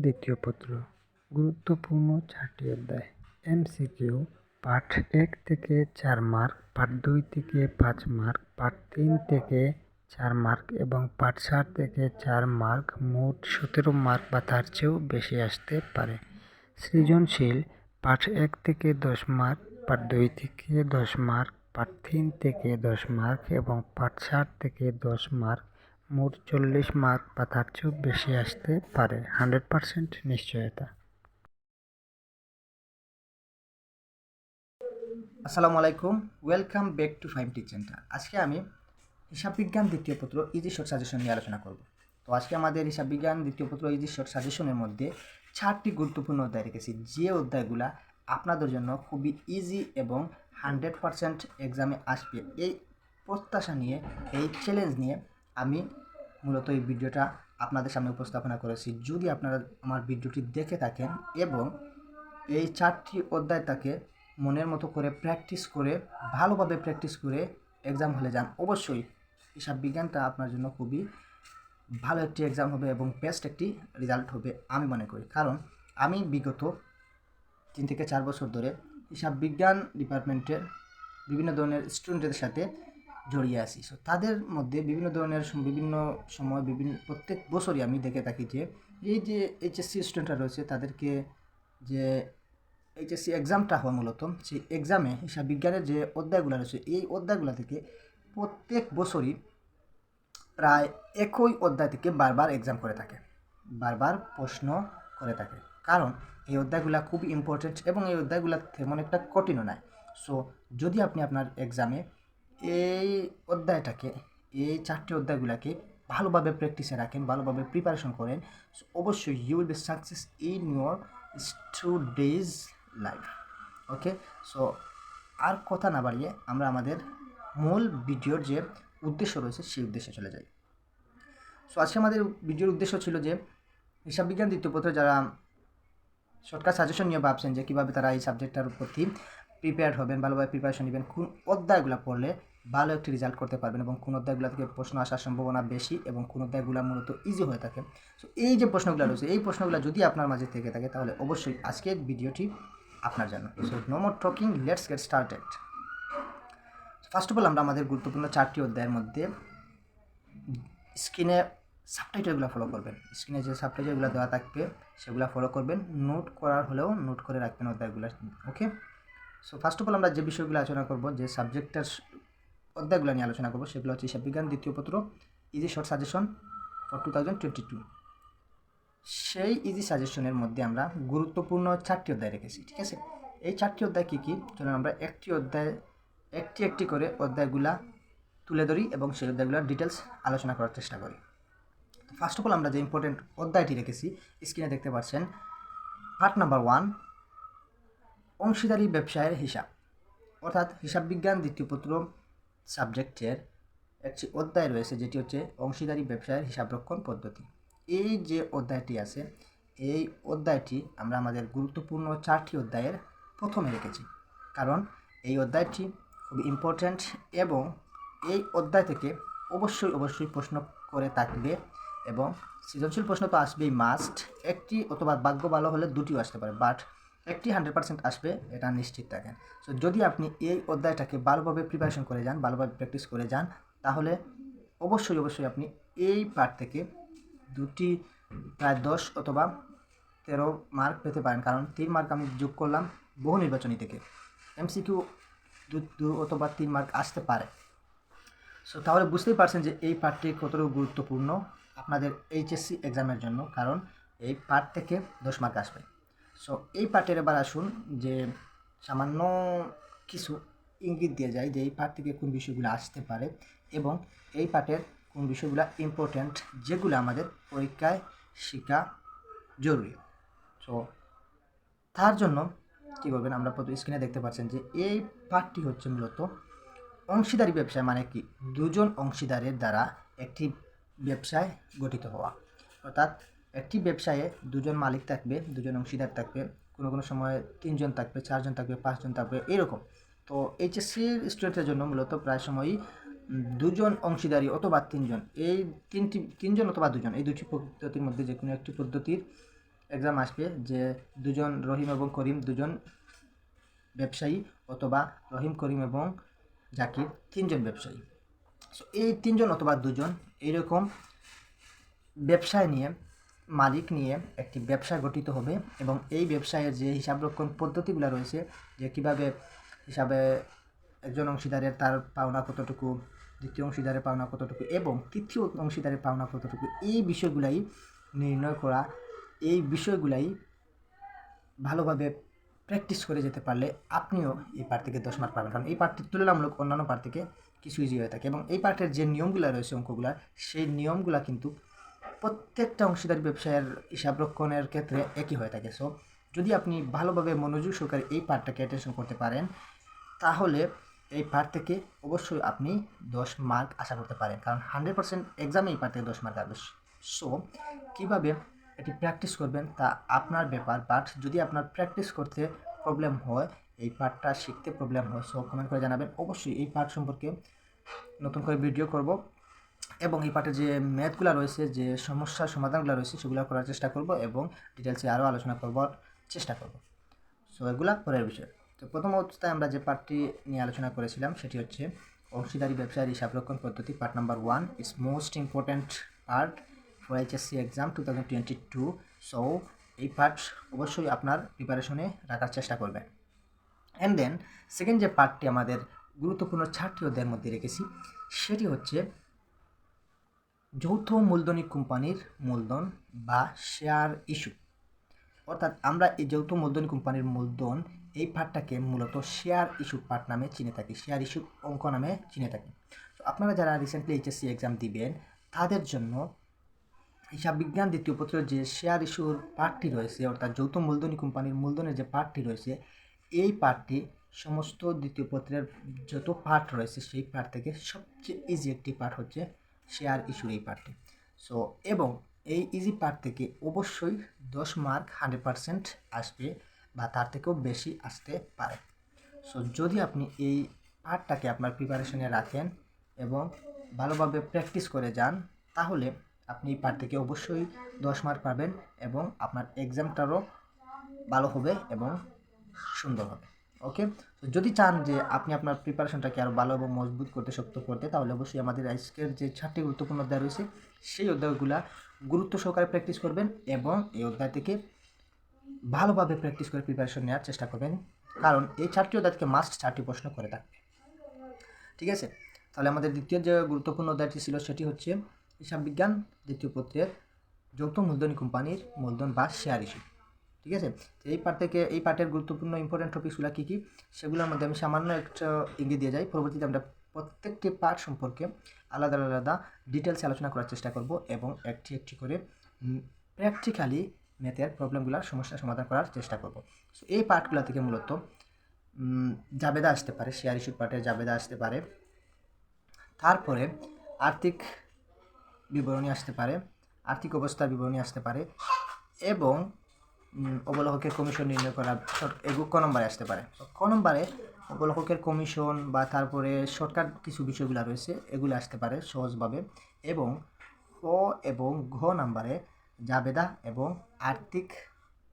দ্বিতীয় পত্র গুরুত্বপূর্ণ 4টি অধ্যায়। এমসিকিউ পার্ট 1 থেকে 4 মার্ক, পার্ট 2 থেকে 5 মার্ক, পার্ট 3 থেকে 4 মার্ক এবং পার্ট 4 থেকে 4 মার্ক, মোট 17 মার্ক বা তার চেয়েও বেশি আসতে পারে। সৃজনশীল পার্ট 1 থেকে 10 মার্ক, পার্ট 2 থেকে 10 মার্ক, পার্ট 3 থেকে 10 মার্ক এবং পার্ট 4 থেকে 10 মার্ক, মোট 40 মার্ক বা তার চেয়েও বেশি আসতে পারে। 100% নিশ্চয়তা। আসসালামুয়ালাইকুম, welcome back to Fahim teach center. আজকে আমি হিসাব বিজ্ঞান দ্বিতীয় পত্র ইজি শর্ট সাজেশন নিয়ে আলোচনা করব। তো আজকে আমাদের হিসাব বিজ্ঞান দ্বিতীয় পত্র ইজি শর্ট সাজেশনের মধ্যে 4টি গুরুত্বপূর্ণ অধ্যায় রেখেছি, যে অধ্যায়গুলো আপনাদের জন্য খুবই ইজি এবং 100% এক্সামে আসবে। এই প্রত্যাশা নিয়ে, এই চ্যালেঞ্জ নিয়ে আমি মূলত এই ভিডিওটা আপনাদের সামনে উপস্থাপনা করেছি। যদি আপনারা আমার ভিডিওটি দেখে থাকেন এবং এই 4টি অধ্যায় তাকে মনের মতো করে প্র্যাকটিস করে, ভালোভাবে প্র্যাকটিস করে এক্সাম হলে যান, অবশ্যই হিসাব বিজ্ঞানটা আপনার জন্য খুবই ভালো একটি এক্সাম হবে এবং বেস্ট একটি রেজাল্ট হবে আমি মনে করি। কারণ আমি বিগত 3 থেকে 4 বছর ধরে হিসাব বিজ্ঞান ডিপার্টমেন্টের বিভিন্ন ধরনের স্টুডেন্টদের সাথে জড়িয়ে আছি। সো তাদের মধ্যে বিভিন্ন ধরনের বিভিন্ন সময় প্রত্যেক বছরই আমি দেখে থাকি যে এই যে এইচএসসি স্টুডেন্টরা রয়েছে তাদেরকে যে এইচএসসি এক্সামটা হয়, মূলত সেই এক্সামে হিসাব বিজ্ঞানের যে অধ্যায়গুলো রয়েছে এই অধ্যায়গুলো থেকে প্রত্যেক বছরই প্রায় একই অধ্যায় থেকে বারবার এক্সাম করে থাকে, বারবার প্রশ্ন করে থাকে। কারণ এই অধ্যায়গুলো খুব ইম্পর্টেন্ট এবং এই অধ্যায়গুলো তেমন একটা কঠিনও নয়। সো যদি আপনি আপনার এক্সামে এই অধ্যায়টাকে, এই 4টি অধ্যায়গুলোকে ভালোভাবে প্র্যাকটিসে রাখেন, ভালোভাবে প্রিপারেশন করেন, অবশ্যই you will be success in your student life. Okay, so আর কথা না বাড়িয়ে আমরা আমাদের মূল ভিডিওর যে উদ্দেশ্য রয়েছে সেই উদ্দেশ্যে চলে যাই। সো আজকে আমাদের ভিডিওর উদ্দেশ্য ছিল যে হিসাব বিজ্ঞান দ্বিতীয় পত্রে যারা শর্টকাট সাজেশন নিয়ে ভাবছেন যে কীভাবে তারা এই সাবজেক্টটার প্রতি প্রিপেয়ার্ড হবেন, ভালোভাবে প্রিপারেশন নেবেন, কোন অধ্যায়গুলো পড়লে ভালো একটি রেজাল্ট করতে পারবেন এবং কোন অধ্যায়গুলো থেকে প্রশ্ন আসার সম্ভাবনা বেশি এবং কোন অধ্যায়গুলো মূলত ইজি হয়ে থাকে। সো এই যে প্রশ্নগুলো রয়েছে এই প্রশ্নগুলো যদি আপনার মাঝে থেকে থাকে তাহলে অবশ্যই আজকের ভিডিওটি আপনার জন্য। So no more talking, let's get started. First of all আমরা আমাদের গুরুত্বপূর্ণ 4টি অধ্যায়ের মধ্যে স্ক্রিনে সাবটাইটেলগুলো ফলো করবেন। স্ক্রিনে যে সাবটাইটেলগুলো দেওয়া থাকবে সেগুলো ফলো করবেন, নোট করার হলেও নোট করে রাখবেন অধ্যায়গুলো। ওকে, সো ফার্স্ট অফ অল আমরা যে বিষয়গুলো আলোচনা করব, যে সাবজেক্টের অধ্যায়গুলো নিয়ে আলোচনা করবো, সেগুলো হচ্ছে হিসাব বিজ্ঞান দ্বিতীয় পত্র ইজি শর্ট সাজেশন ফর 2022। সেই ইজি সাজেশনের মধ্যে আমরা গুরুত্বপূর্ণ 4টি অধ্যায় রেখেছি। ঠিক আছে, এই 4টি অধ্যায় কী কী, চলুন আমরা একটি করে অধ্যায়গুলা তুলে ধরি এবং সেই অধ্যায়গুলোর ডিটেলস আলোচনা করার চেষ্টা করি। ফার্স্ট অফ অল আমরা যে ইম্পর্টেন্ট অধ্যায়টি রেখেছি স্ক্রিনে দেখতে পাচ্ছেন, পার্ট নাম্বার 1, অংশীদারি ব্যবসায়ের হিসাব। অর্থাৎ হিসাব বিজ্ঞান দ্বিতীয় পত্র সাবজেক্টের একটি অধ্যায় রয়েছে যেটি হচ্ছে অংশীদারি ব্যবসায়ের হিসাবরক্ষণ পদ্ধতি। এই যে অধ্যায়টি আছে এই অধ্যায়টি আমরা আমাদের গুরুত্বপূর্ণ 4টি অধ্যায়ের প্রথমে রেখেছি, কারণ এই অধ্যায়টি খুব ইম্পর্ট্যান্ট এবং এই অধ্যায় থেকে অবশ্যই প্রশ্ন করে থাকবে এবং সৃজনশীল প্রশ্ন তো আসবেই মাস্ট। একটি অথবা ভাগ্য ভালো হলে দুটিও আসতে পারে, বাট একটি 100% আসবে, এটা নিশ্চিত থাকেন। সো যদি আপনি এই অধ্যায়টাকে ভালোভাবে প্রিপারেশন করে যান, ভালোভাবে প্র্যাকটিস করে যান, তাহলে অবশ্যই আপনি এই পার্ট থেকে দুটি প্রায় 10 অথবা 13 মার্ক পেতে পারেন। কারণ 3 মার্ক আমি যোগ করলাম বহু নির্বাচনী থেকে, এমসিকিউ 2 অথবা 3 মার্ক আসতে পারে। সো তাহলে বুঝতেই পারছেন যে এই পার্টটি কতটুকু গুরুত্বপূর্ণ আপনাদের এইচএসসি এক্সামের জন্য, কারণ এই পার্ট থেকে 10 মার্ক আসবে। সো এই পার্টের এবার আসুন যে সামান্য কিছু ইঙ্গিত দিয়ে যায় যে এই পার্ট থেকে কোন বিষয়গুলো আসতে পারে এবং এই পার্টের কোন বিষয়গুলো ইম্পর্ট্যান্ট, যেগুলো আমাদের পরীক্ষায় শেখা জরুরি। সো তার জন্য কী করবেন, আমরা প্রথম স্ক্রিনে দেখতে পাচ্ছেন যে এই পার্টটি হচ্ছে মূলত অংশীদারি ব্যবসায়, মানে কি 2জন অংশীদারের দ্বারা একটি ব্যবসায় গঠিত হওয়া। অর্থাৎ একটি ব্যবসায়ে 2জন মালিক থাকবে, 2জন অংশীদার থাকবে, কোনো সময় 3 জন থাকবে, 4 জন থাকবে, 5 জন থাকবে, এরকম। তো এইচএসসির স্টুডেন্টের জন্য মূলত প্রায় সময়ই 2জন অংশীদারি অথবা 3 জন, এই 3জন অথবা 2জন, এই দুটি পদ্ধতির মধ্যে যে কোনো একটি পদ্ধতির এক্সাম আসবে যে দুজন রহিম এবং করিম দুজন ব্যবসায়ী, অথবা রহিম, করিম এবং জাকির তিনজন ব্যবসায়ী। সো এই তিনজন অথবা দুজন এইরকম ব্যবসায় নিয়ে, মালিক নিয়ে একটি ব্যবসা গঠিত হবে, এবং এই ব্যবসায়ের যে হিসাবরক্ষণ পদ্ধতিগুলো রয়েছে, যে কীভাবে হিসাবে একজন অংশীদারের তার পাওনা কতটুকু, দ্বিতীয় অংশীদারের পাওনা কতটুকু এবং তৃতীয় অংশীদারের পাওনা কতটুকু, এই বিষয়গুলাই নির্ণয় করা, এই বিষয়গুলাই ভালোভাবে প্র্যাকটিস করে যেতে পারলে আপনিও এই পার্ট থেকে 10 মার্ক পাবেন। কারণ এই পার্টটি তুলনামূলক অন্যান্য পার্ট থেকে কিছু ইজি হয়ে থাকে, এবং এই পার্টের যে নিয়মগুলো রয়েছে অঙ্কগুলা, সেই নিয়মগুলা কিন্তু প্রত্যেকটা অংশীদারি ব্যবসায়ের হিসাবরক্ষণের ক্ষেত্রে একই হয়ে থাকে। সো যদি আপনি ভালোভাবে মনোযোগ সহকারে এই পার্টটাকে অ্যাটেনশন করতে পারেন, তাহলে এই পার্ট থেকে অবশ্যই আপনি 10 মার্ক আশা করতে পারেন, কারণ 100% এক্সামে এই পার্ট থেকে 10 মার্ক আসবে। সো কীভাবে এটি প্র্যাকটিস করবেন তা আপনার ব্যাপার, বাট যদি আপনার প্র্যাকটিস করতে প্রবলেম হয়, এই পার্টটা শিখতে প্রবলেম হয়, সো কমেন্ট করে জানাবেন। অবশ্যই এই পার্ট সম্পর্কে নতুন করে ভিডিও করব, এবং এই পার্টে যে ম্যাথগুলো রয়েছে, যে সমস্যার সমাধানগুলো রয়েছে, সেগুলো করার চেষ্টা করব, এবং ডিটেলসে আরও আলোচনা করবার চেষ্টা করব। সো এগুলা পরের বিষয়। তো প্রথম অবস্থায় আমরা যে পার্টটি নিয়ে আলোচনা করেছিলাম সেটি হচ্ছে অংশীদারি ব্যবসায়ের হিসাবরক্ষণ পদ্ধতি, part number 1 is most important part for HSC exam 2022। So এই পার্ট অবশ্যই আপনার প্রিপারেশনে রাখার চেষ্টা করবেন। অ্যান্ড দেন সেকেন্ড যে পার্টটি আমাদের গুরুত্বপূর্ণ 4টি অধ্যায়ের মধ্যে রেখেছি, সেটি হচ্ছে যৌথ মূলধনী কোম্পানির মূলধন বা শেয়ার ইস্যু। অর্থাৎ আমরা এই যৌথ মূলধনী কোম্পানির মূলধন, এই পার্টটাকে মূলত শেয়ার ইস্যু পার্ট নামে চিনে থাকি, শেয়ার ইস্যু অঙ্ক নামে চিনে থাকি। তো আপনারা যারা রিসেন্টলি এইচএসসি এক্সাম দিবেন, তাদের জন্য হিসাব বিজ্ঞান দ্বিতীয় পত্রের যে শেয়ার ইস্যুর পার্টটি রয়েছে, অর্থাৎ যৌথ মূলধনী কোম্পানির মূলধনের যে পার্টটি রয়েছে, এই পার্টটি সমস্ত দ্বিতীয় পত্রের যত পার্ট রয়েছে সেই পার্ট থেকে সবচেয়ে ইজি একটি পার্ট হচ্ছে শেয়ার ইস্যুর এই পার্টটি। সো এবং এই ইজি পার্ট থেকে অবশ্যই 10 মার্ক 100% আসবে, বা তার থেকেও বেশি আসতে পারে। সো যদি আপনি এই পার্টটাকে আপনার প্রিপারেশনে রাখেন এবং ভালোভাবে প্র্যাকটিস করে যান, তাহলে আপনি এই পার্ট থেকে অবশ্যই 10 মার্ক পাবেন, এবং আপনার এক্সামটারও ভালো হবে এবং সুন্দর হবে। ওকে, তো যদি চান যে আপনি আপনার প্রিপারেশনটাকে আরও ভালো এবং মজবুত করতে, শক্ত করতে, তাহলে অবশ্যই আমাদের আজকের যে 4টি গুরুত্বপূর্ণ অধ্যায় রয়েছে, সেই অধ্যায়গুলো গুরুত্ব সহকারে প্র্যাকটিস করবেন, এবং এই অধ্যায় থেকে ভালোভাবে প্র্যাকটিস করে প্রিপারেশন নেওয়ার চেষ্টা করবেন, কারণ এই 4টি অধ্যায় থেকে মাস্ট 4টি প্রশ্ন করে থাকবে। ঠিক আছে, তাহলে আমাদের দ্বিতীয় যে গুরুত্বপূর্ণ অধ্যায়টি ছিল সেটি হচ্ছে হিসাব বিজ্ঞান দ্বিতীয় পত্রের যৌথ মূলধনী কোম্পানির মূলধন বা শেয়ার ইস্যু। ঠিক আছে, তো এই পার্ট থেকে, এই পার্টের গুরুত্বপূর্ণ ইম্পর্টেন্ট টপিকসগুলো কী কী, সেগুলোর মধ্যে আমি সামান্য একটা ইঙ্গিত দিয়ে যাই। পরবর্তীতে আমরা প্রত্যেকটি পার্ট সম্পর্কে আলাদা আলাদা ডিটেলসে আলোচনা করার চেষ্টা করব, এবং একটি একটি করে প্র্যাকটিক্যালি ম্যাথের প্রবলেমগুলোর সমস্যা সমাধান করার চেষ্টা করব। সো এই পার্টগুলো থেকে মূলত জাবেদা আসতে পারে, শেয়ার ইস্যুর পার্টে জাবেদা আসতে পারে, তারপরে আর্থিক বিবরণী আসতে পারে, আর্থিক অবস্থার বিবরণী আসতে পারে, এবং অবলোহকের কমিশন নির্ণয় করা ক নম্বরে আসতে পারে। ক নম্বরে অবলোহকের কমিশন বা তারপরে শর্টকাট কিছু বিষয়গুলো রয়েছে, এগুলো আসতে পারে সহজভাবে, এবং ক এবং ঘ নম্বরে জাবেদা এবং আর্থিক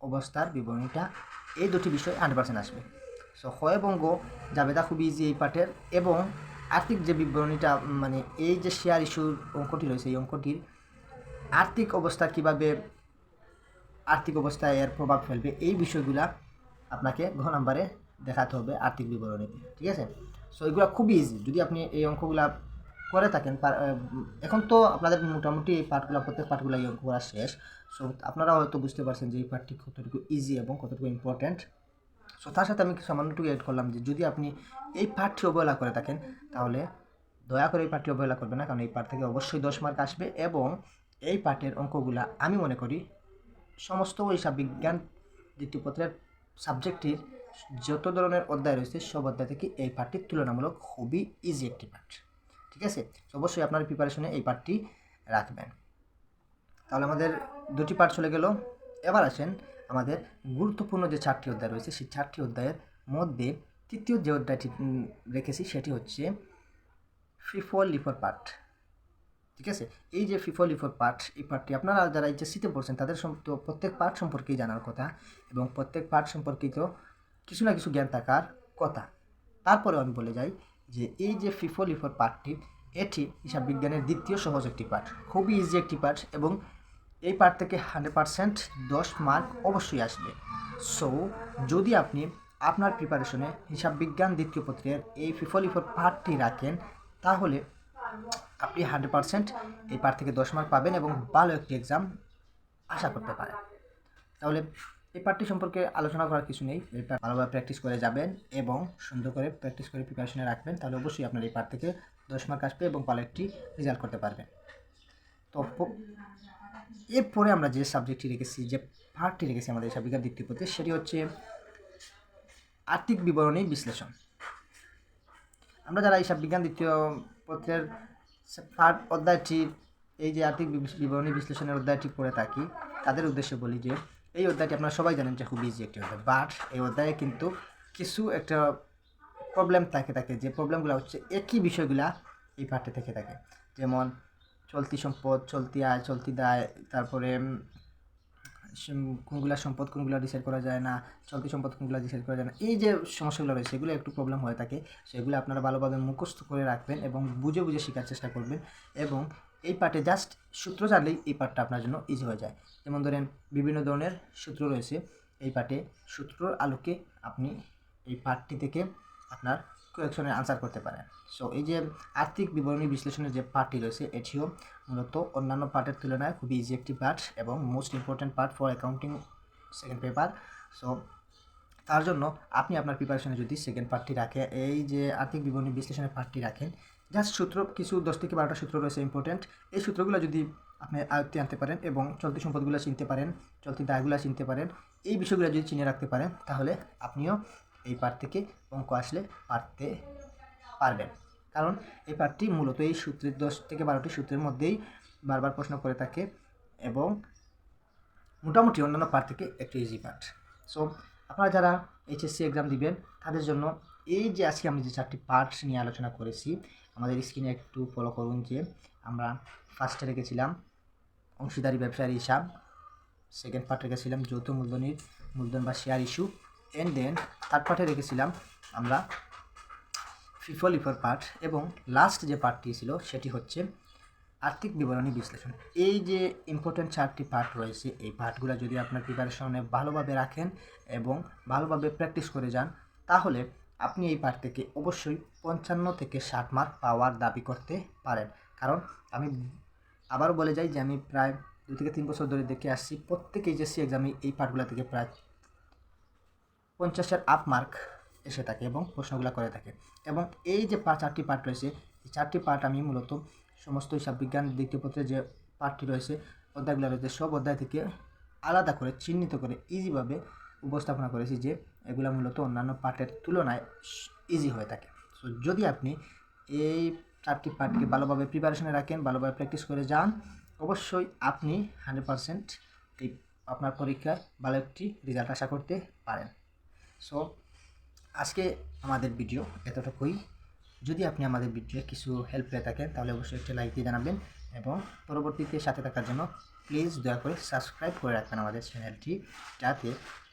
অবস্থার বিবরণীটা, এই দুটি বিষয় 100% আসবে। সো খ এবং গ জাবেদা খুবই ইজি এই পার্টের, এবং আর্থিক যে বিবরণীটা, মানে এই যে শেয়ার ইস্যুর অঙ্কটি রয়েছে, এই অঙ্কটির আর্থিক অবস্থা কীভাবে, আর্থিক অবস্থায় এর প্রভাব ফেলবে, এই বিষয়গুলা আপনাকে ঘ নম্বরে দেখাতে হবে আর্থিক বিবরণীতে। ঠিক আছে, সো এগুলো খুবই ইজি, যদি আপনি এই অঙ্কগুলা করে থাকেন। এখন তো আপনাদের মোটামুটি এই পার্টগুলো, প্রত্যেক পার্টগুলো এই অঙ্ক করা শেষ। সো আপনারা হয়তো বুঝতে পারছেন যে এই পার্টটি কতটুকু ইজি এবং কতটুকু ইম্পর্ট্যান্ট। সো তার সাথে আমি সামান্যটুকু এড করলাম যে যদি আপনি এই পার্টটি অবহেলা করে থাকেন, তাহলে দয়া করে এই পার্টটি অবহেলা করবেন না, কারণ এই পার্ট থেকে অবশ্যই 10 মার্ক আসবে, এবং এই পার্টের অঙ্কগুলা আমি মনে করি সমস্ত হিসাব বিজ্ঞান দ্বিতীয় পত্রের সাবজেক্টের যত ধরনের অধ্যায় রয়েছে, সব অধ্যায় থেকে এই পার্টটি তুলনামূলক খুবই ইজি একটি পার্ট। ঠিক আছে, অবশ্যই আপনার প্রিপারেশনে এই পার্টটি রাখবেন। তাহলে আমাদের দুটি পার্ট চলে গেল। এবার আসেন আমাদের গুরুত্বপূর্ণ যে 4টি অধ্যায় রয়েছে, সেই 4টি অধ্যায়ের মধ্যে তৃতীয় যে অধ্যায়টি রেখেছি সেটি হচ্ছে ফিফো লিফোর পার্ট। ঠিক আছে। এই যে ফিফো পার্ট, এই পার্টটি আপনারা যারা এইচএসসিতে পড়ছেন তাদের তো প্রত্যেক পার্ট সম্পর্কেই জানার কথা এবং প্রত্যেক পার্ট সম্পর্কিত কিছু না কিছু জ্ঞান থাকার কথা। তারপরেও আমি বলে যাই যে এই যে ফিফো পার্টটি, এটি হিসাব বিজ্ঞানের দ্বিতীয় সহজ একটি পার্ট, খুবই ইজি একটি পার্ট এবং এই পার্ট থেকে 100% 10 মার্ক অবশ্যই আসবে। সো যদি আপনি আপনার প্রিপারেশনে হিসাব বিজ্ঞান দ্বিতীয় পত্রের এই ফিফো পার্টটি রাখেন তাহলে আপনি 100% এই পার্ট থেকে 10 মার্ক পাবেন এবং ভালো একটি এক্সাম আশা করতে পারেন। তাহলে এই পার্টটি সম্পর্কে আলোচনা করার কিছু নেই, এই পার্ট ভালোভাবে প্র্যাকটিস করে যাবেন এবং সুন্দর করে প্র্যাকটিস করে প্রিপারেশনে রাখবেন, তাহলে অবশ্যই আপনার এই পার্ট থেকে 10 মার্ক আসবে এবং ভালো একটি রেজাল্ট করতে পারবেন। তো এরপরে আমরা যে সাবজেক্টটি রেখেছি, যে পার্টটি রেখেছি আমাদের হিসাব বিজ্ঞান দ্বিতীয় পত্রে, সেটি হচ্ছে আর্থিক বিবরণী বিশ্লেষণ। আমরা যারা হিসাব বিজ্ঞান দ্বিতীয় পত্রের পার্ট অধ্যায়টি, এই যে আর্থিক বিবরণী বিশ্লেষণের অধ্যায়টি পড়ে থাকি, তাদের উদ্দেশ্যে বলি যে এই অধ্যায়টি আপনারা সবাই জানেন যে খুব ইজি একটি অধ্যায়, বাট এই অধ্যায়ে কিন্তু কিছু একটা প্রবলেম থাকে, যে প্রবলেমগুলো হচ্ছে একই বিষয়গুলা এই পার্টে থেকে থাকে, যেমন চলতি সম্পদ, চলতি আয়, চলতি দায়, তারপরে কোনগুলা সম্পদ কোনগুলো ডিসাইড করা যায় না, চলতি সম্পদ কোনগুলো ডিসাইড করা যায় না, এই যে সমস্যাগুলো রয়েছে এগুলো একটু প্রবলেম হয়ে থাকে। সেগুলো আপনারা ভালোভাবে মুখস্থ করে রাখবেন এবং বুঝে বুঝে শেখার চেষ্টা করবেন এবং এই পার্টে জাস্ট সূত্র জানলেই এই পার্টটা আপনার জন্য ইজি হয়ে যায়। যেমন ধরেন বিভিন্ন ধরনের সূত্র রয়েছে এই পার্টে, সূত্রর আলোকে আপনি এই পার্টটি থেকে আপনার কোয়েকশনের আনসার করতে পারেন। সো এই যে আর্থিক বিবরণী বিশ্লেষণের যে পার্টটি রয়েছে এটিও মূলত অন্যান্য পার্টের তুলনায় খুবই ইজি একটি পার্ট এবং most important part for accounting second paper. So তার জন্য আপনি আপনার প্রিপারেশনে যদি সেকেন্ড পার্টটি রাখে, এই যে আর্থিক বিবরণী বিশ্লেষণের পার্টটি রাখেন, জাস্ট সূত্র কিছু 10 থেকে 12টা সূত্র রয়েছে ইম্পর্ট্যান্ট, এই সূত্রগুলো যদি আপনি আয়ত্তে আনতে পারেন এবং চলতি সম্পদগুলো চিনতে পারেন, চলতি দায়গুলো চিনতে পারেন, এই বিষয়গুলো যদি চিনে রাখতে পারেন তাহলে আপনিও এই পার্ট থেকে অঙ্ক আসলে পারতে পারবেন। কারণ এই পার্টটি মূলত এই সূত্রের 10 থেকে 12টি সূত্রের মধ্যেই বারবার প্রশ্ন করে থাকে এবং মোটামুটি অন্যান্য পার্ট থেকে একটু ইজি পার্ট। সো আপনারা যারা এইচএসসি এক্সাম দিবেন তাদের জন্য এই যে আজকে আমি যে 4টি পার্ট নিয়ে আলোচনা করেছি, আমাদের স্ক্রিনে একটু ফলো করুন যে আমরা ফার্স্টে রেখেছিলাম অংশীদারি ব্যবসায়ের হিসাব, সেকেন্ড পার্ট রেখেছিলাম যৌথ মূলধন বা share issue, and then third পার্টে রেখেছিলাম আমরা ফিফো পার্ট এবং লাস্ট যে পার্টটি ছিল সেটি হচ্ছে আর্থিক বিবরণী বিশ্লেষণ। এই যে ইম্পর্টেন্ট 4টি পার্ট রয়েছে, এই পার্টগুলো যদি আপনার প্রিপারেশনে ভালোভাবে রাখেন এবং ভালোভাবে প্র্যাকটিস করে যান তাহলে আপনি এই পার্ট থেকে অবশ্যই 55 থেকে 60 মার্ক পাওয়ার দাবি করতে পারেন। কারণ আমি আবারও বলে যাই যে আমি প্রায় 2 থেকে 3 বছর ধরে দেখে আসছি প্রত্যেক এইচএসসি এক্সামে এই পার্টগুলো থেকে প্রায় 50-এর আপ মার্ক এসে থাকে এবং প্রশ্নগুলো করে থাকে। এবং এই যে 4টি পার্ট রয়েছে, এই 4টি পার্ট আমি মূলত সমস্ত হিসাব বিজ্ঞান দ্বিতীয় পত্রে যে পার্টটি রয়েছে, অধ্যায়গুলো রয়েছে, সব অধ্যায় থেকে আলাদা করে চিহ্নিত করে ইজিভাবে উপস্থাপনা করেছি যে এগুলো মূলত অন্যান্য পার্টের তুলনায় ইজি হয়ে থাকে। সো যদি আপনি এই 4টি পার্টকে ভালোভাবে প্রিপারেশনে রাখেন, ভালোভাবে প্র্যাকটিস করে যান, অবশ্যই আপনি 100% এই আপনার পরীক্ষায় ভালো একটি রেজাল্ট আশা করতে পারেন। সো আজকে আমাদের ভিডিও এতটুকুই। যদি আপনি আমাদের ভিডিও কিছু হেল্প পেয়ে থাকেন তাহলে অবশ্যই একটা লাইক দিয়ে জানাবেন এবং পরবর্তীতে সাথে থাকার জন্য প্লিজ দয়া করে সাবস্ক্রাইব করে রাখবেন আমাদের চ্যানেলটি, যাতে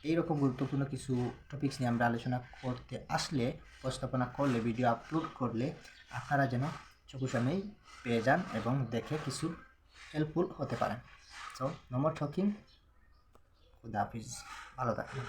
এইরকম গুরুত্বপূর্ণ কিছু টপিকস নিয়ে আমরা আলোচনা করতে আসলে, উপস্থাপনা করলে, ভিডিও আপলোড করলে আপনারা যেন চোখের সামনেই পেয়ে যান এবং দেখে কিছু হেল্পফুল হতে পারেন। সো নো মোর টকিং, খুদা হাফিজ, ভালো থাকবেন।